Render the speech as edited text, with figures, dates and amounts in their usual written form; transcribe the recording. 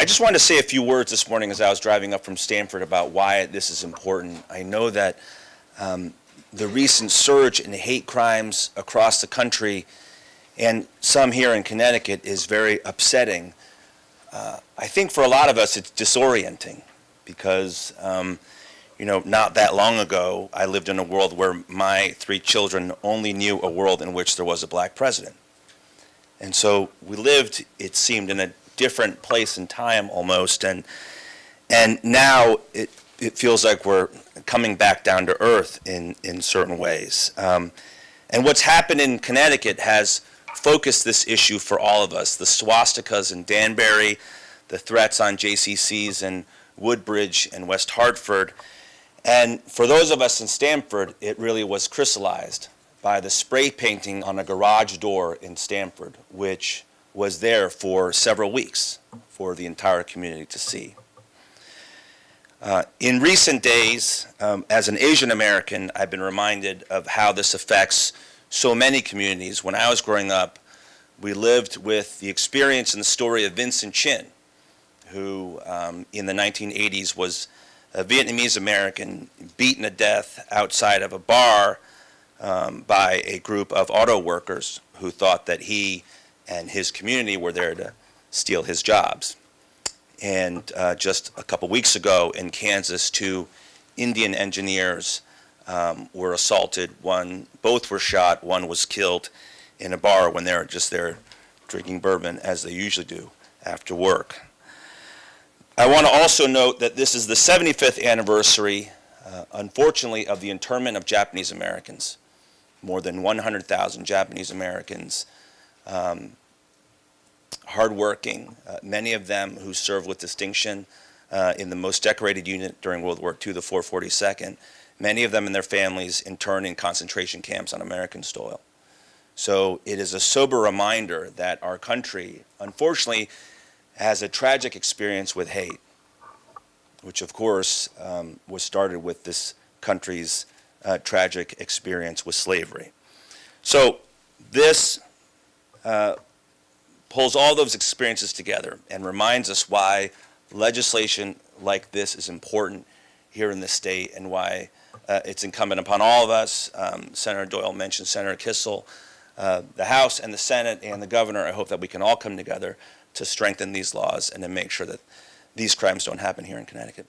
just wanted to say a few words this morning as I was driving up from Stamford about why this is important. I know that the recent surge in hate crimes across the country and some here in Connecticut is very upsetting. I think for a lot of us it's disorienting because, not that long ago I lived in a world where my 3 children only knew a world in which there was a black president. And so we lived, it seemed, in a different place and time almost, and now it feels like we're coming back down to earth in certain ways. And what's happened in Connecticut has focused this issue for all of us. The swastikas in Danbury, the threats on JCCs in Woodbridge and West Hartford. And for those of us in Stamford, it really was crystallized by the spray painting on a garage door in Stamford, which was there for several weeks for the entire community to see. In recent days, as an Asian American, I've been reminded of how this affects so many communities. When I was growing up, we lived with the experience and the story of Vincent Chin, who in the 1980s was a Vietnamese American beaten to death outside of a bar by a group of auto workers who thought that he and his community were there to steal his jobs. And just a couple weeks ago in Kansas, 2 Indian engineers were assaulted. Both were shot. One was killed in a bar when they were just there drinking bourbon, as they usually do after work. I want to also note that this is the 75th anniversary, unfortunately, of the internment of Japanese Americans. More than 100,000 Japanese Americans, hardworking, many of them who served with distinction in the most decorated unit during World War II, the 442nd, many of them and their families interned in concentration camps on American soil. So it is a sober reminder that our country, unfortunately, has a tragic experience with hate, which of course was started with this country's tragic experience with slavery. So this pulls all those experiences together and reminds us why legislation like this is important here in the state and why it's incumbent upon all of us. Senator Doyle mentioned Senator Kissel, the House and the Senate and the governor. I hope that we can all come together to strengthen these laws and to make sure that these crimes don't happen here in Connecticut.